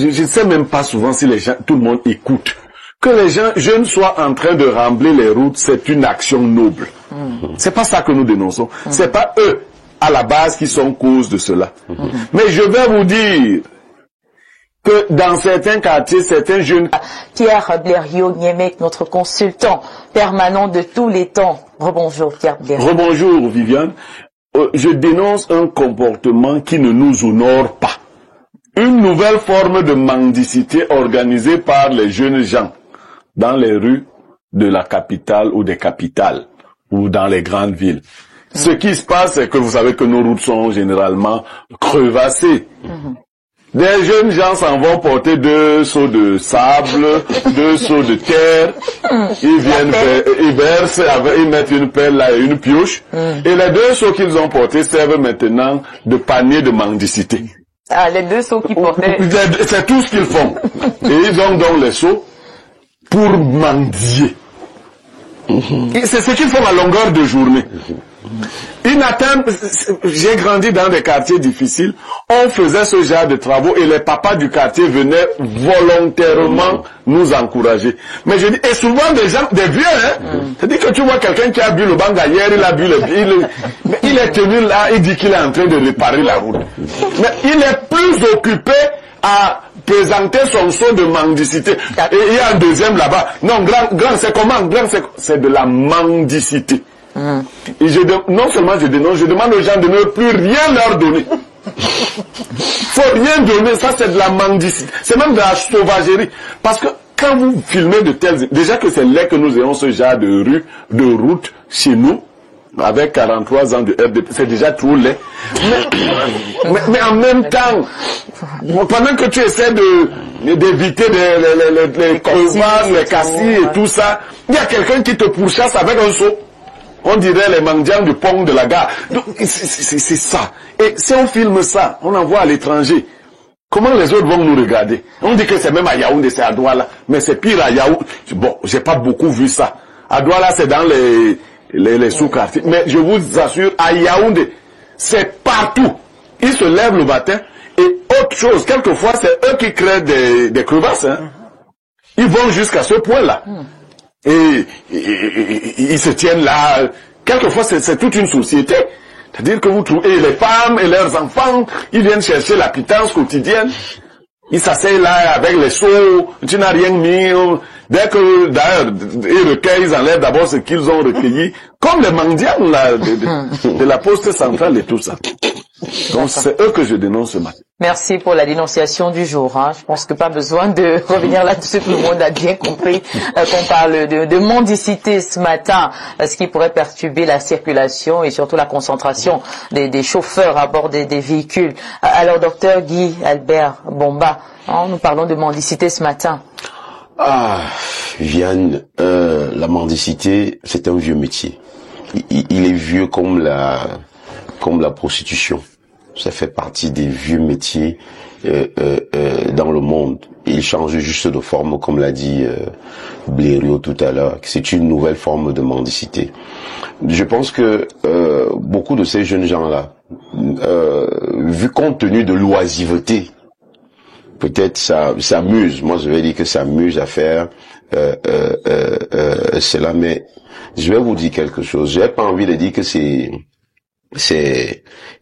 Je ne sais même pas souvent si les gens, tout le monde écoute. Que les gens jeunes soient en train de remblayer les routes, c'est une action noble. C'est pas ça que nous dénonçons. C'est pas eux, à la base, qui sont cause de cela. Mais je vais vous dire que dans certains quartiers, certains jeunes... Pierre Blériot-Niemek, notre consultant permanent de tous les temps. Rebonjour Pierre Blériot. Rebonjour Viviane. Je dénonce un comportement qui ne nous honore pas. Une nouvelle forme de mendicité organisée par les jeunes gens dans les rues de la capitale ou des capitales ou dans les grandes villes. Ce qui se passe, c'est que vous savez que nos routes sont généralement crevassées. Des jeunes gens s'en vont porter 2 seaux de sable, 2 seaux de terre. Ils viennent, ils versent, ils mettent une pelle là et une pioche. Et les 2 seaux qu'ils ont portés servent maintenant de panier de mendicité. Ah, les 2 seaux qu'ils portaient. C'est tout ce qu'ils font. Et ils ont donc les seaux pour mendier. C'est ce qu'ils font à longueur de journée. J'ai grandi dans des quartiers difficiles, on faisait ce genre de travaux et les papas du quartier venaient volontairement nous encourager. Mais je dis, et souvent des gens, des vieux, c'est-à-dire que tu vois quelqu'un qui a bu le banga hier, il a bu il est tenu là, il dit qu'il est en train de réparer la route. Mais il est plus occupé à présenter son saut de mendicité. Et il y a un deuxième là-bas. Non, grand, c'est comment? Grand, c'est de la mendicité. Et non seulement je dénonce, je demande aux gens de ne plus rien leur donner. Faut rien donner, ça c'est de la mendicité. C'est même de la sauvagerie. Parce que quand vous filmez de telles... Déjà que c'est là que nous ayons ce genre de route chez nous, avec 43 ans de RDP, c'est déjà trop laid. Mais en même temps, pendant que tu essaies d'éviter les crevasses, les cassis et tout ça, il y a quelqu'un qui te pourchasse avec un seau. On dirait les mendiants du pont de la gare. C'est ça. Et si on filme ça, on envoie à l'étranger. Comment les autres vont nous regarder? On dit que c'est même à Yaoundé, c'est à Douala. Mais c'est pire à Yaoundé. Bon, j'ai pas beaucoup vu ça. À Douala, c'est dans les sous-quartiers. Mais je vous assure, à Yaoundé, c'est partout. Ils se lèvent le matin et autre chose. Quelquefois, c'est eux qui créent des crevasses. Ils vont jusqu'à ce point-là. Et ils se tiennent là. Quelquefois, c'est toute une société. C'est-à-dire que vous trouvez les femmes et leurs enfants, ils viennent chercher la pitance quotidienne. Ils s'asseyent là avec les seaux, tu n'as rien mis. Dès que, d'ailleurs, ils recueillent, ils enlèvent d'abord ce qu'ils ont recueilli. Comme les mendiants là, de la poste centrale et tout ça. Donc c'est eux que je dénonce ce matin. Merci pour la dénonciation du jour. Je pense que pas besoin de revenir là-dessus. Tout le monde a bien compris qu'on parle de mendicité ce matin, ce qui pourrait perturber la circulation et surtout la concentration des chauffeurs à bord des véhicules. Alors, docteur Guy Albert Bomba, nous parlons de mendicité ce matin. Ah, Viviane, la mendicité, c'est un vieux métier. Il est vieux comme la prostitution. Ça fait partie des vieux métiers dans le monde. Il change juste de forme, comme l'a dit Blériot tout à l'heure. C'est une nouvelle forme de mendicité. Je pense que beaucoup de ces jeunes gens-là, vu compte tenu de l'oisiveté, peut-être ça s'amuse. Moi, je vais dire que ça amuse à faire cela. Mais je vais vous dire quelque chose. J'ai pas envie de dire que ce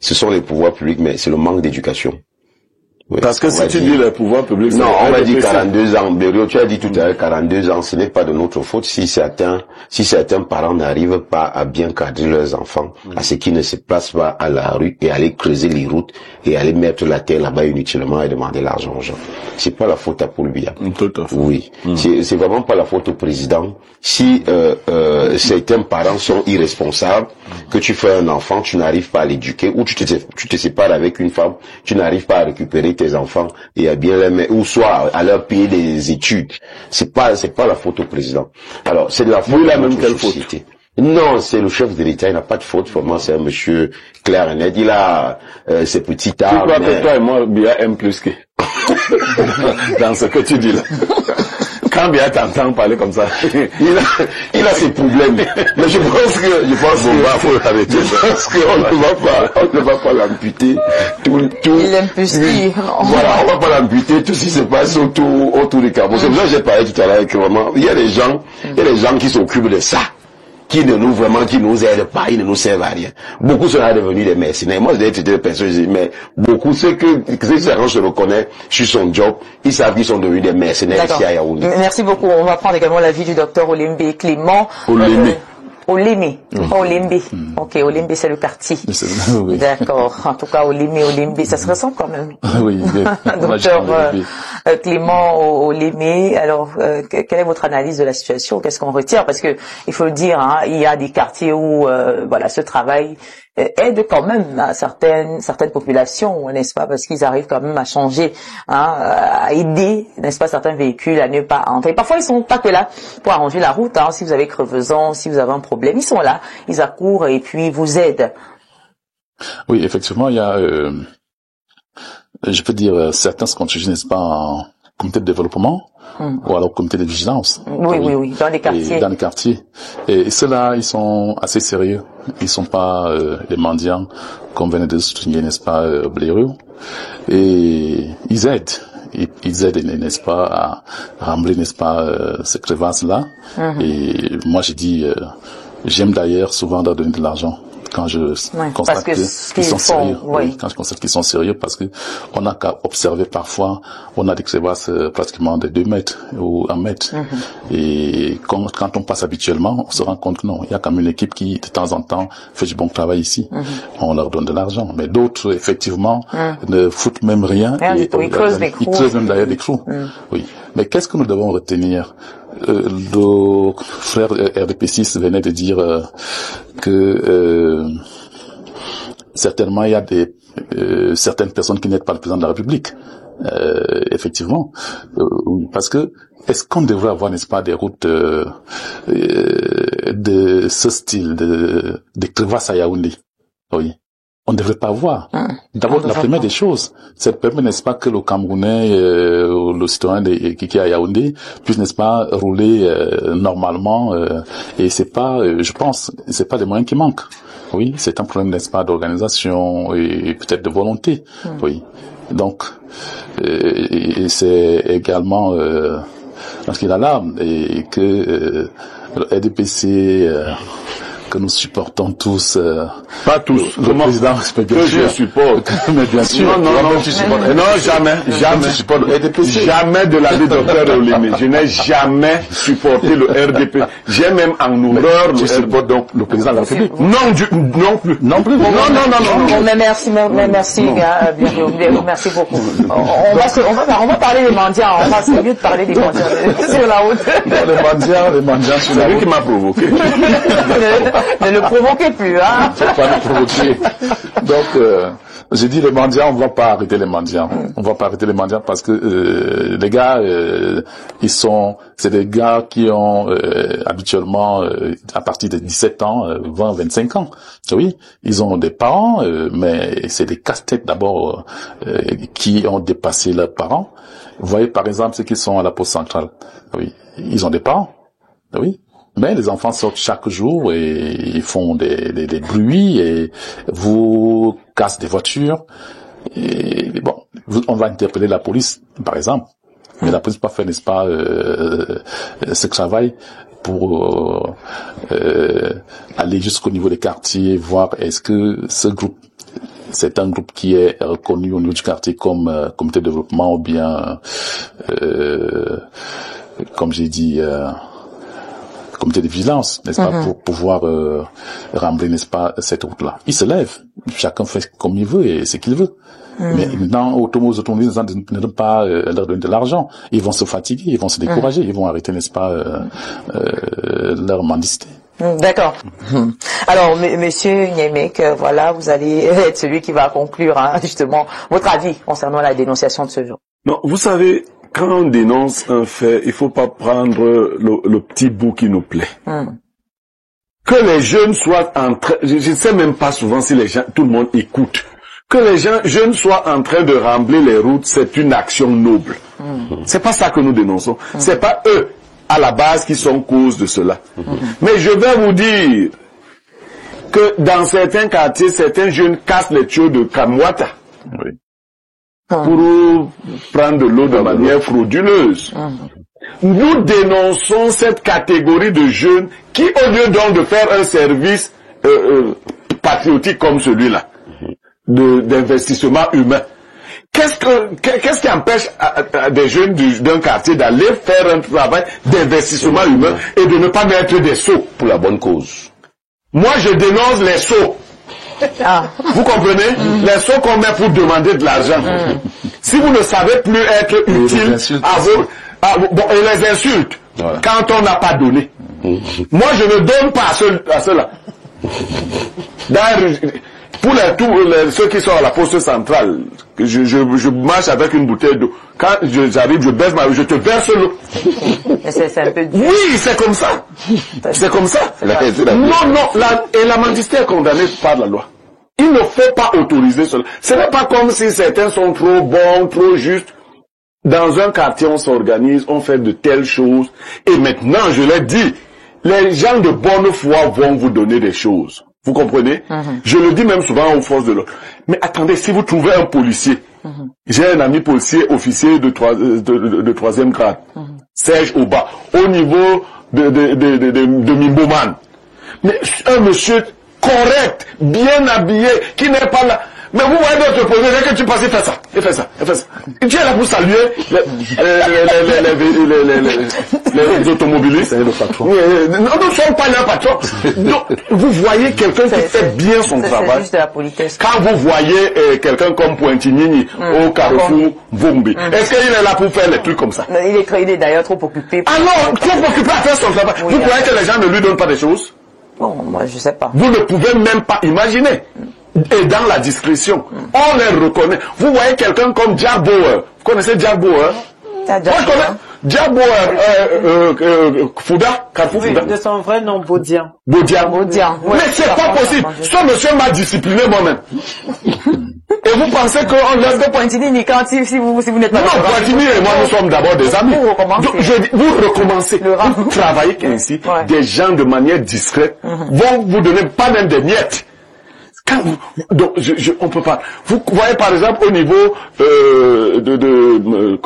sont les pouvoirs publics, mais c'est le manque d'éducation. Oui, parce que si tu dis les pouvoirs publics... Non, on va dire 42 ans. Blériot, tu as dit tout à l'heure 42 ans, ce n'est pas de notre faute si certains parents n'arrivent pas à bien cadrer leurs enfants, à ce qu'ils ne se placent pas à la rue et aller creuser les routes et aller mettre la terre là-bas inutilement et demander l'argent aux gens. C'est pas la faute à Paul Biya. Tout à fait. Oui. C'est vraiment pas la faute au président. Si certains parents sont irresponsables, que tu fais un enfant, tu n'arrives pas à l'éduquer, ou tu te sépares avec une femme, tu n'arrives pas à récupérer tes enfants et à bien les mettre, ou soit à leur payer des études. C'est pas la faute au président. Alors, c'est de la faute de notre société. Non, c'est le chef de l'État, il n'a pas de faute. Vraiment, c'est un monsieur clair et net. Il a ses petits arts. Tu crois que toi et moi, Biya aime plus que dans ce que tu dis là. quand bien t'entends parler comme ça, il a ses problèmes. Mais je pense qu'on ne va pas l'amputer. Il aime plus dire. Voilà, on va pas l'amputer tout ce qui se passe autour du Cameroun. C'est pour ça que j'ai parlé tout à l'heure que vraiment, il y a des gens qui s'occupent de ça, qui nous aident pas, ils ne nous servent à rien. Beaucoup sont devenus des mercenaires. Moi, j'ai des personnes, mais beaucoup, ceux que se reconnaissent sur son job, ils savent qu'ils sont devenus des mercenaires ici à Yaoundé. Merci beaucoup. On va prendre également l'avis du docteur Olembe Clément. Olembe. Ok, Olembe, c'est le quartier. Oui. D'accord. En tout cas, Olembe, ça se ressemble quand même. Oui. Docteur Clément Olembe, alors, quelle est votre analyse de la situation? Qu'est-ce qu'on retire? Parce que, il faut le dire, hein, il y a des quartiers où, voilà, ce travail aide quand même à certaines populations, n'est-ce pas? Parce qu'ils arrivent quand même à changer, hein, à aider, n'est-ce pas, certains véhicules à ne pas entrer. Parfois, ils sont pas que là pour arranger la route, hein. Si vous avez crevaison, si vous avez un problème, ils sont là, ils accourent et puis vous aident. Oui, effectivement, il y a, je peux dire, certains se constituent, n'est-ce pas, en comité de développement, ou alors comité de vigilance. Oui, dans les quartiers. Et dans les quartiers. Et ceux-là, ils sont assez sérieux. Ils sont pas des mendiants, comme venait de souligner, n'est-ce pas, Blaireau. Et ils aident. Ils aident, n'est-ce pas, à rembler, n'est-ce pas, ces crevasses-là. Et moi, j'ai dit, j'aime d'ailleurs souvent leur donner de l'argent. Quand je constate qu'ils sont sérieux, quand je constate qu'ils sont sérieux, parce que on a qu'à observer parfois, on a des crevasses pratiquement de 2 mètres ou 1 mètre. Et quand on passe habituellement, on se rend compte que non, il y a quand même une équipe qui, de temps en temps, fait du bon travail ici. On leur donne de l'argent. Mais d'autres, effectivement, ne foutent même rien. Ils creusent même d'ailleurs des trous. Oui. Mais qu'est-ce que nous devons retenir? Le frère RDP6 venait de dire que certainement il y a certaines personnes qui n'aident pas le président de la République. Effectivement, parce que est-ce qu'on devrait avoir, n'est-ce pas, des routes de ce style, de crevasses à Yaoundé? Oui. On ne devrait pas avoir. D'abord, la première des choses, c'est permet, n'est-ce pas, que le Camerounais, le citoyen qui est à Yaoundé, puisse, n'est-ce pas, rouler normalement. Et c'est pas, je pense, c'est pas des moyens qui manquent. Oui, c'est un problème, n'est-ce pas, d'organisation et peut-être de volonté. Oui. Donc, c'est également parce qu'il a là et que le RDPC que nous supportons tous. Pas tous. Le président, que je supporte. Mais bien sûr. Jamais de la vie docteur Olembe. Je n'ai jamais supporté le RDP. J'ai même en horreur le supporte donc le président de la République. Non plus. Non. Mais merci, merci beaucoup. On va parler des mendiants. C'est mieux de parler des mendiants sur la route. Les mendiants sur la route. C'est lui qui m'a provoqué. Ne le provoquez plus, hein. Je ne vais pas le provoquer. Donc, j'ai dit les mendiants, on ne va pas arrêter les mendiants. On va pas arrêter les mendiants parce que les gars, c'est des gars qui ont habituellement à partir de 17 ans, 20, 25 ans. Oui, ils ont des parents, mais c'est des casse-têtes d'abord qui ont dépassé leurs parents. Vous voyez par exemple ceux qui sont à la poste centrale. Oui, ils ont des parents. Oui. Mais les enfants sortent chaque jour et ils font des bruits et vous cassent des voitures. Et bon, on va interpeller la police, par exemple. Mais la police peut pas faire, n'est-ce pas, ce travail pour aller jusqu'au niveau des quartiers, voir est-ce que ce groupe, c'est un groupe qui est reconnu au niveau du quartier comme comité de développement ou bien, comme j'ai dit, comité de vigilance, n'est-ce pas, pour pouvoir rembler, n'est-ce pas, cette route-là. Ils se lèvent, chacun fait comme il veut et ce qu'il veut. Mais maintenant, aux automobiles, ne donnent pas leur donner de l'argent. Ils vont se fatiguer, ils vont se décourager, ils vont arrêter, n'est-ce pas, leur mendicité. D'accord. Alors, monsieur Nyemek, voilà, vous allez être celui qui va conclure, hein, justement, votre avis concernant la dénonciation de ce jour. Non, vous savez, quand on dénonce un fait, il faut pas prendre le petit bout qui nous plaît. Que les jeunes soient en train, je ne sais même pas souvent si les gens, tout le monde écoute. Que les jeunes soient en train de rembler les routes, c'est une action noble. C'est pas ça que nous dénonçons. C'est pas eux, à la base, qui sont cause de cela. Mais je vais vous dire que dans certains quartiers, certains jeunes cassent les tuyaux de Kamwata. Oui. Pour prendre de l'eau de manière frauduleuse. Nous dénonçons cette catégorie de jeunes qui, au lieu donc de faire un service patriotique comme celui-là, d'investissement humain, qu'est-ce qui empêche des jeunes d'un quartier d'aller faire un travail d'investissement humain et de ne pas mettre des sous Pour la bonne cause. Moi, je dénonce les sous. Vous comprenez? Les sous qu'on met pour demander de l'argent. Si vous ne savez plus être utile à vos... bon, et les insultes, quand on n'a pas donné. Moi, je ne donne pas à ceux-là. Pour ceux qui sont à la poste centrale, je marche avec une bouteille d'eau. Quand j'arrive, je baisse je te verse l'eau. C'est un peu dur. Oui, c'est comme ça. C'est comme ça. Non, et la mendicité est condamnée par la loi. Il ne faut pas autoriser cela. Ce n'est pas comme si certains sont trop bons, trop justes. Dans un quartier, on s'organise, on fait de telles choses. Et maintenant, je l'ai dit, les gens de bonne foi vont vous donner des choses. Vous comprenez? Je le dis même souvent aux forces de l'ordre. Mais attendez, si vous trouvez un policier, j'ai un ami policier, officier de 3e grade, Serge Oba, au niveau de Mimboman. Mais un monsieur correct, bien habillé, qui n'est pas là. Mais vous voyez d'autres poser, dès que tu passes, il fait ça, il fait ça, il fait ça. Tu es là pour saluer les automobilistes. C'est le patron. Nous ne sommes pas leurs patrons. Donc, vous voyez quelqu'un qui fait bien son travail. C'est juste de la politesse. Quand vous voyez quelqu'un comme Pointinini au Carrefour Vombi, est-ce qu'il est là pour faire les trucs comme ça? Il est d'ailleurs trop occupé. Alors, trop occupé à faire son travail. Vous croyez que les gens ne lui donnent pas des choses? Bon, moi, je sais pas. Vous ne pouvez même pas imaginer. Et dans la discrétion, on les reconnaît. Vous voyez quelqu'un comme Jack Bauer. Vous connaissez Jack Bauer? Moi, je connais Jack Bauer, Fouda, Carrefour Fouda. De son vrai nom, Baudian. Baudian. Ouais, Mais c'est pas possible. Ce monsieur m'a discipliné moi-même. Et vous pensez qu'on laisse de Pointinini, quand si vous n'êtes pas... Non, Pointinini et moi, nous sommes d'abord des amis. Donc, je dis, vous recommencez. Vous travaillez ainsi. Des gens de manière discrète vont vous donner pas même des miettes. Donc, on peut pas. Vous voyez par exemple au niveau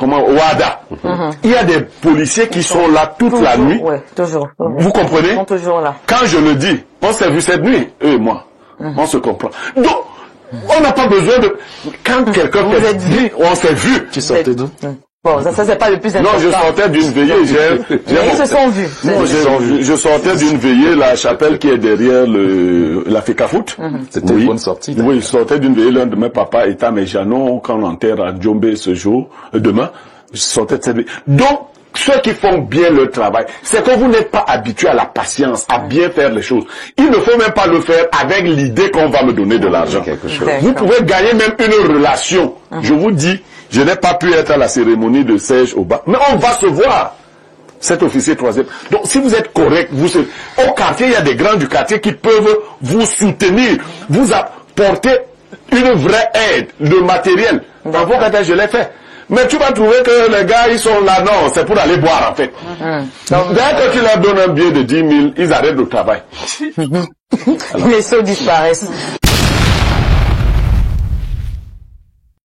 Ouada, il y a des policiers qui sont là toute la nuit. Ouais, toujours. Vous comprenez? Ils sont toujours là. Quand je le dis, on s'est vu cette nuit, eux et moi, on se comprend. Donc, on n'a pas besoin de. Quand quelqu'un dit, on s'est vu. Tu sortais d'où? Bon, ça c'est pas le plus important. Non, je sortais d'une veillée. Ils se sont vus. Je sortais d'une veillée, la chapelle qui est derrière la FECAFOOT. C'était une bonne sortie. Oui, je sortais d'une veillée, l'un de mes papas était à Méjanon, quand on enterre à Djombe ce jour, demain. Je sortais de cette veillée. Donc, ceux qui font bien leur travail, c'est que vous n'êtes pas habitué à la patience, à bien faire les choses. Il ne faut même pas le faire avec l'idée qu'on va me donner de l'argent. Vous pouvez gagner même une relation. Je vous dis, je n'ai pas pu être à la cérémonie de Serge Oba, mais on va se voir, cet officier 3e. Donc, si vous êtes correct, au quartier, il y a des grands du quartier qui peuvent vous soutenir, vous apporter une vraie aide, le matériel. Dans vos quartiers, je l'ai fait. Mais tu vas trouver que les gars, ils sont là, non, c'est pour aller boire, en fait. Donc, dès que tu leur donnes un billet de 10 000, ils arrêtent le travail. Les sauts disparaissent.